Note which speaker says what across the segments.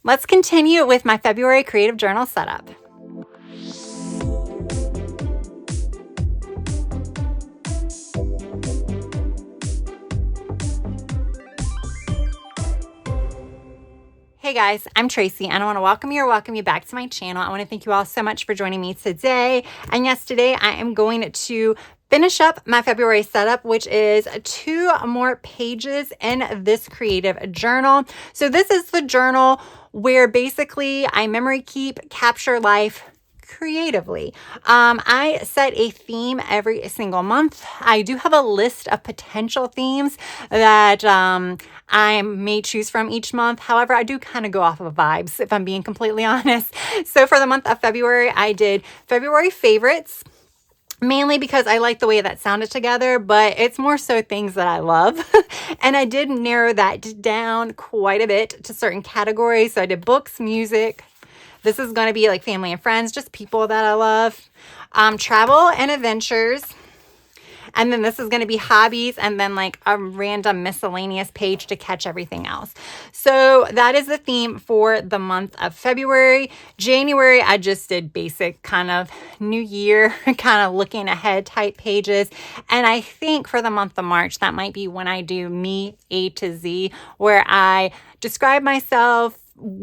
Speaker 1: Let's continue with my February creative journal setup. Hey guys, I'm Tracy and I want to welcome you back to my channel. I want to thank you all so much for joining me today. And yes, today I am going to finish up my February setup, which is 2 more pages in this creative journal. So this is the journal where basically I memory keep, capture life creatively. I set a theme every single month. I do have a list of potential themes that I may choose from each month. However, I do kind of go off of vibes, if I'm being completely honest. So for the month of February, I did February favorites, mainly because I like the way that sounded together, but it's more so things that I love. And I did narrow that down quite a bit to certain categories. So I did books, music. This is going to be like family and friends, just people that I love. Travel and adventures. And then this is going to be hobbies, and then like a random miscellaneous page to catch everything else. So that is the theme for the month of February. January, I just did basic kind of new year, kind of looking ahead type pages. And I think for the month of March, that might be when I do me A to Z, where I describe myself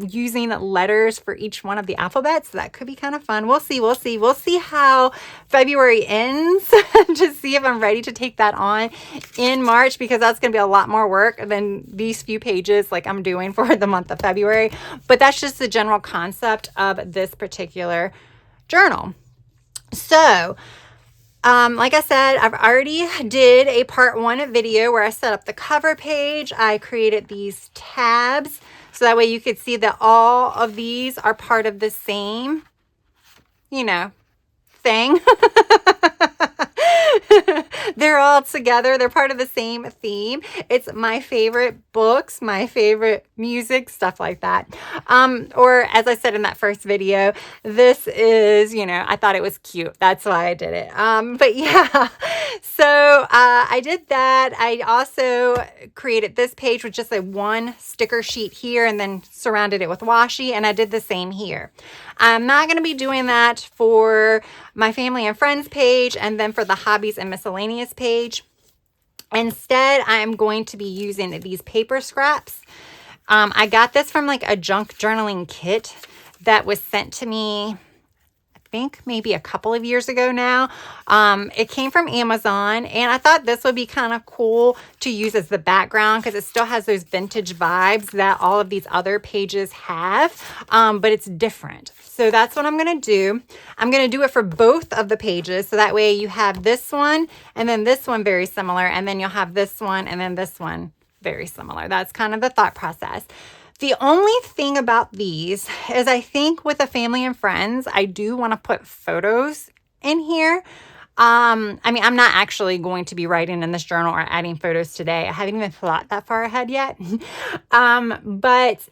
Speaker 1: using letters for each one of the alphabets. So that could be kind of fun. We'll see how February ends to see if I'm ready to take that on in March, because that's going to be a lot more work than these few pages like I'm doing for the month of February. But that's just the general concept of this particular journal. So like I said, I've already did a part 1 video where I set up the cover page. I created these tabs so that way you could see that all of these are part of the same, thing. They're all together. They're part of the same theme. It's my favorite books, my favorite music, stuff like that. Or as I said in that first video, this is, I thought it was cute. That's why I did it. But yeah, so I did that. I also created this page with just a 1 sticker sheet here and then surrounded it with washi, and I did the same here. I'm not going to be doing that for my family and friends page and then for the hobbies and miscellaneous page. Instead, I'm going to be using these paper scraps. I got this from like a junk journaling kit that was sent to me, I think maybe a couple of years ago now. It came from Amazon, and I thought this would be kind of cool to use as the background because it still has those vintage vibes that all of these other pages have, but it's different. So that's what I'm going to do. I'm going to do it for both of the pages. So that way you have this one and then this one very similar. And then you'll have this one and then this one very similar. That's kind of the thought process. The only thing about these is I think with the family and friends, I do want to put photos in here. I'm not actually going to be writing in this journal or adding photos today. I haven't even thought that far ahead yet. But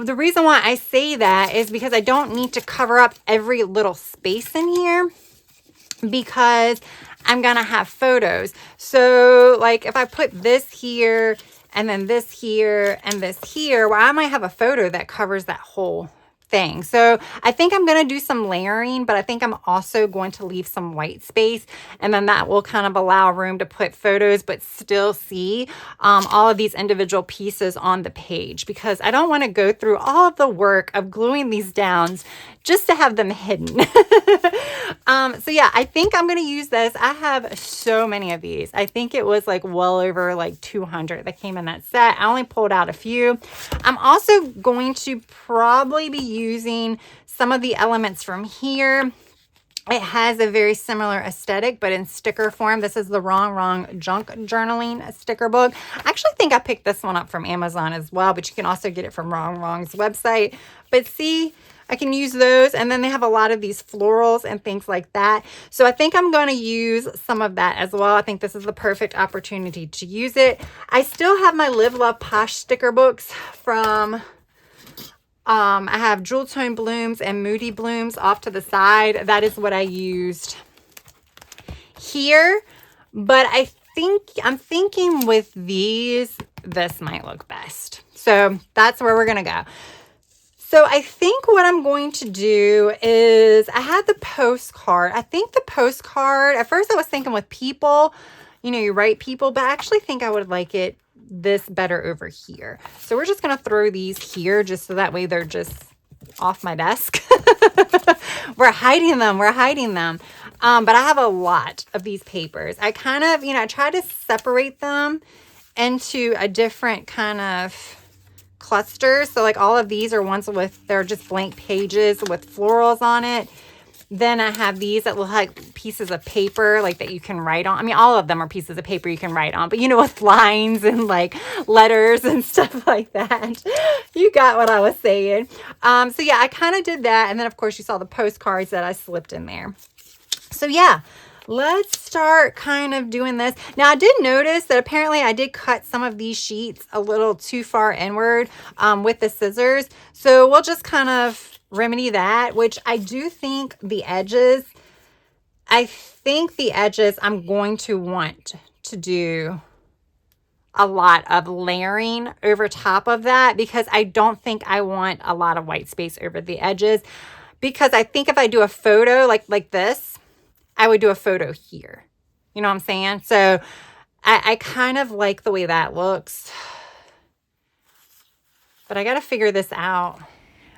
Speaker 1: the reason why I say that is because I don't need to cover up every little space in here because I'm going to have photos. So like if I put this here and then this here and this here, well, I might have a photo that covers that whole thing. So I think I'm going to do some layering, but I think I'm also going to leave some white space, and then that will kind of allow room to put photos but still see all of these individual pieces on the page, because I don't want to go through all of the work of gluing these down just to have them hidden. So yeah, I think I'm going to use this. I have so many of these. I think it was like well over like 200 that came in that set. I only pulled out a few. I'm also going to probably be using some of the elements from here. It has a very similar aesthetic, but in sticker form. This is the Wrong Junk Journaling sticker book. I actually think I picked this one up from Amazon as well, but you can also get it from Wrong's website. But see, I can use those, and then they have a lot of these florals and things like that. So I think I'm going to use some of that as well. I think this is the perfect opportunity to use it. I still have my Live Love Posh sticker books from I have Jewel Tone Blooms and Moody Blooms off to the side. That is what I used here. But I'm thinking with these, this might look best. So that's where we're going to go. So I think what I'm going to do is I had the postcard. I think the postcard, at first I was thinking with people, you know, you write people, but I actually think I would like it this better over here. So we're just going to throw these here just so that way they're just off my desk. We're hiding them. We're hiding them. But I have a lot of these papers. I kind of, you know, I try to separate them into a different kind of clusters. So like all of these are ones with, they're just blank pages with florals on it. Then I have these that look like pieces of paper, like that you can write on. I mean, all of them are pieces of paper you can write on, but you know, with lines and like letters and stuff like that. You got what I was saying. So yeah, I kind of did that. And then of course you saw the postcards that I slipped in there. So yeah, let's start kind of doing this. Now, I did notice that apparently I did cut some of these sheets a little too far inward with the scissors. So we'll just kind of remedy that, which I do think the edges, I'm going to want to do a lot of layering over top of that because I don't think I want a lot of white space over the edges, because I think if I do a photo like this, I would do a photo here. You know what I'm saying? So I kind of like the way that looks, but I got to figure this out.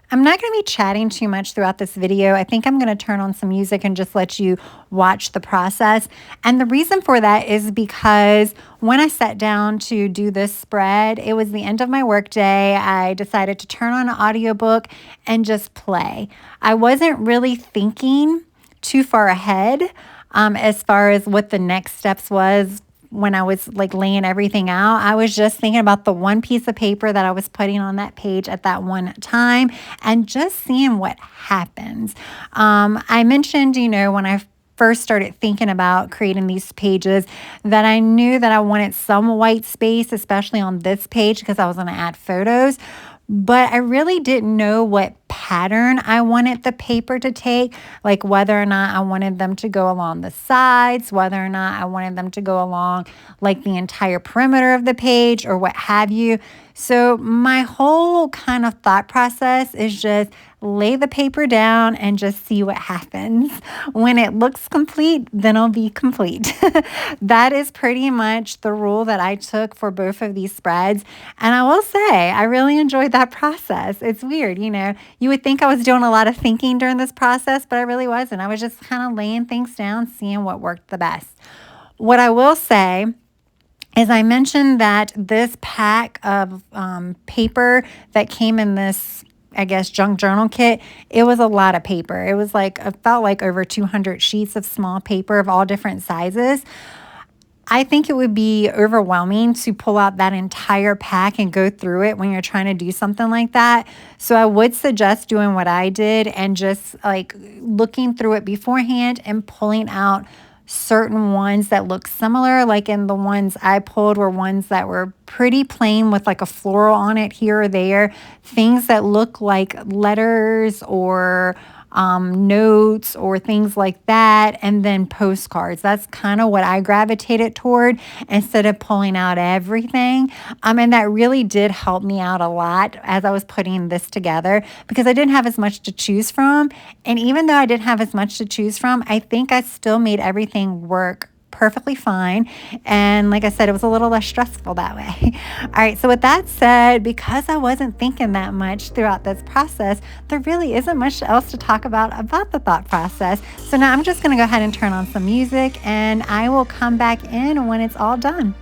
Speaker 1: I'm not going to be chatting too much throughout this video. I think I'm going to turn on some music and just let you watch the process. And the reason for that is because when I sat down to do this spread, it was the end of my workday. I decided to turn on an audiobook and just play. I wasn't really thinking too far ahead as far as what the next steps was when I was like laying everything out. I was just thinking about the one piece of paper that I was putting on that page at that one time and just seeing what happens. I mentioned, you know, when I first started thinking about creating these pages that I knew that I wanted some white space, especially on this page because I was going to add photos. But I really didn't know what pattern I wanted the paper to take, like whether or not I wanted them to go along the sides, whether or not I wanted them to go along like the entire perimeter of the page or what have you. So my whole kind of thought process is just lay the paper down and just see what happens. When it looks complete, then it'll be complete. That is pretty much the rule that I took for both of these spreads. And I will say, I really enjoyed that process. It's weird, you know, you would think I was doing a lot of thinking during this process, but I really wasn't. I was just kind of laying things down, seeing what worked the best. What I will say is I mentioned that this pack of paper that came in this, I guess, junk journal kit, it was a lot of paper. It was like, it felt like over 200 sheets of small paper of all different sizes. I think it would be overwhelming to pull out that entire pack and go through it when you're trying to do something like that. So I would suggest doing what I did and just like looking through it beforehand and pulling out certain ones that look similar. Like in the ones I pulled were ones that were pretty plain with like a floral on it here or there, things that look like letters or notes or things like that, and then postcards. That's kind of what I gravitated toward instead of pulling out everything. And that really did help me out a lot as I was putting this together because I didn't have as much to choose from. And even though I didn't have as much to choose from, I think I still made everything work perfectly fine. And like I said, it was a little less stressful that way. All right. So with that said, because I wasn't thinking that much throughout this process, there really isn't much else to talk about the thought process. So now I'm just going to go ahead and turn on some music and I will come back in when it's all done.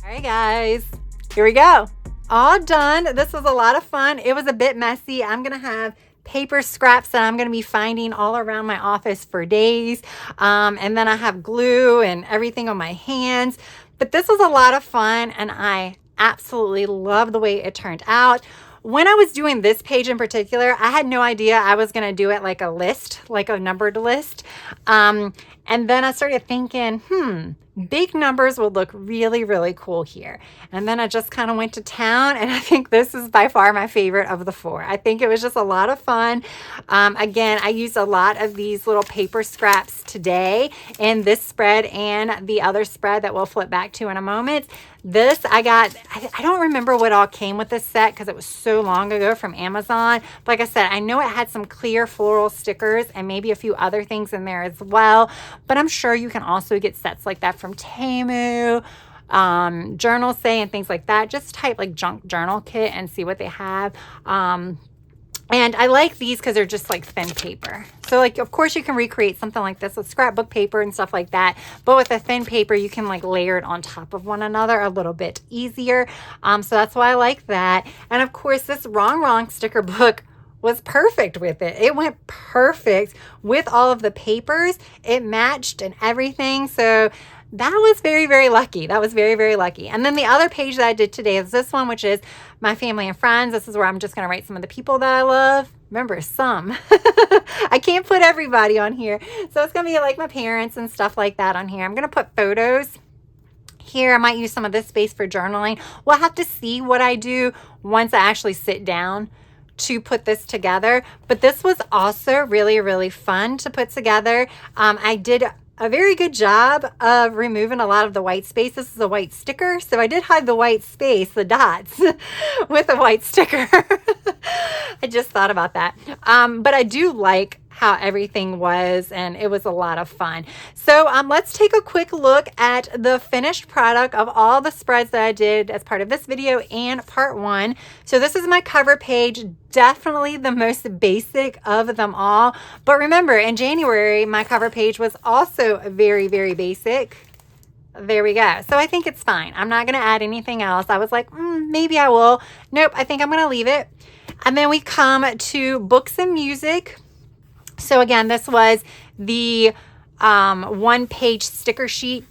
Speaker 1: All right, guys, here we go. All done. This was a lot of fun. It was a bit messy. I'm going to have paper scraps that I'm going to be finding all around my office for days. And then I have glue and everything on my hands. But this was a lot of fun, and I absolutely love the way it turned out. When I was doing this page in particular, I had no idea I was going to do it like a list, like a numbered list. And then I started thinking, big numbers would look really, really cool here. And then I just kind of went to town, and I think this is by far my favorite of the 4. I think it was just a lot of fun. Again, I used a lot of these little paper scraps today in this spread and the other spread that we'll flip back to in a moment. This I got, I don't remember what all came with this set because it was so long ago from Amazon. But like I said, I know it had some clear floral stickers and maybe a few other things in there as well. But I'm sure you can also get sets like that from Temu, Journal Say, and things like that. Just type like junk journal kit and see what they have. And I like these because they're just like thin paper. So like, of course you can recreate something like this with scrapbook paper and stuff like that. But with a thin paper, you can like layer it on top of one another a little bit easier. So that's why I like that. And of course, this Wrong sticker book was perfect with it. It went perfect with all of the papers. It matched and everything. So that was very, very lucky. That was very, very lucky. And then the other page that I did today is this one, which is my family and friends. This is where I'm just going to write some of the people that I love. Remember, some. I can't put everybody on here. So it's going to be like my parents and stuff like that on here. I'm going to put photos here. I might use some of this space for journaling. We'll have to see what I do once I actually sit down to put this together. But this was also really, really fun to put together. I did a very good job of removing a lot of the white space. This is a white sticker, so I did hide the white space, the dots, with a white sticker. I just thought about that. But I do like how everything was, and it was a lot of fun. So let's take a quick look at the finished product of all the spreads that I did as part of this video and part 1. So this is my cover page, definitely the most basic of them all. But remember, in January, my cover page was also very, very basic. There we go. So I think it's fine. I'm not going to add anything else. I was like, maybe I will. Nope, I think I'm going to leave it. And then we come to books and music. So again, this was the 1-page sticker sheet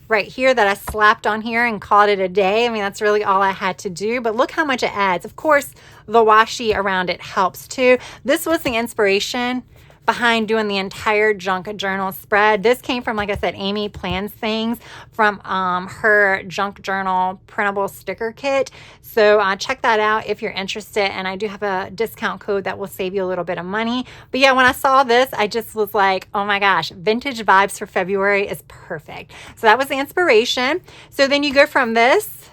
Speaker 1: right here that I slapped on here and called it a day. I mean, that's really all I had to do, but look how much it adds. Of course, the washi around it helps too. This was the inspiration behind doing the entire junk journal spread. This came from, like I said, Amy Plans Things from her junk journal printable sticker kit. So check that out if you're interested. And I do have a discount code that will save you a little bit of money. But yeah, when I saw this, I just was like, oh my gosh, vintage vibes for February is perfect. So that was the inspiration. So then you go from this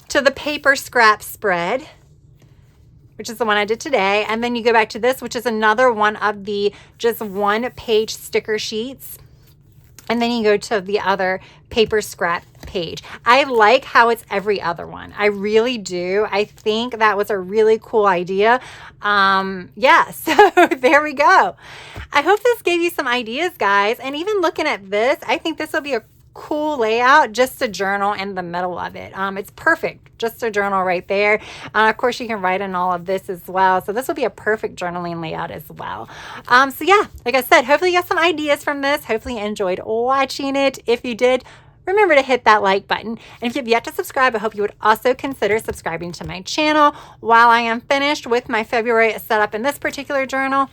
Speaker 1: to the paper scrap spread, which is the one I did today. And then you go back to this, which is another one of the just 1-page sticker sheets. And then you go to the other paper scrap page. I like how it's every other one. I really do. I think that was a really cool idea. Yeah, so there we go. I hope this gave you some ideas, guys. And even looking at this, I think this will be a cool layout just to journal in the middle of it. It's perfect just to journal right there. Of course, you can write in all of this as well. So this will be a perfect journaling layout as well. So yeah, like I said, hopefully you got some ideas from this. Hopefully you enjoyed watching it. If you did, remember to hit that like button. And if you've yet to subscribe, I hope you would also consider subscribing to my channel. While I am finished with my February setup in this particular journal,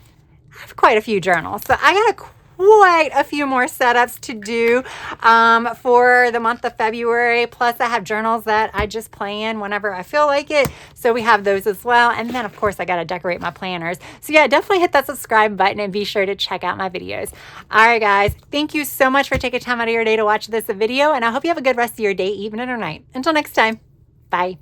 Speaker 1: I have quite a few journals. So I got quite a few more setups to do for the month of February. Plus I have journals that I just play in whenever I feel like it. So we have those as well. And then of course I got to decorate my planners. So yeah, definitely hit that subscribe button and be sure to check out my videos. All right, guys, thank you so much for taking time out of your day to watch this video. And I hope you have a good rest of your day, evening or night. Until next time, bye.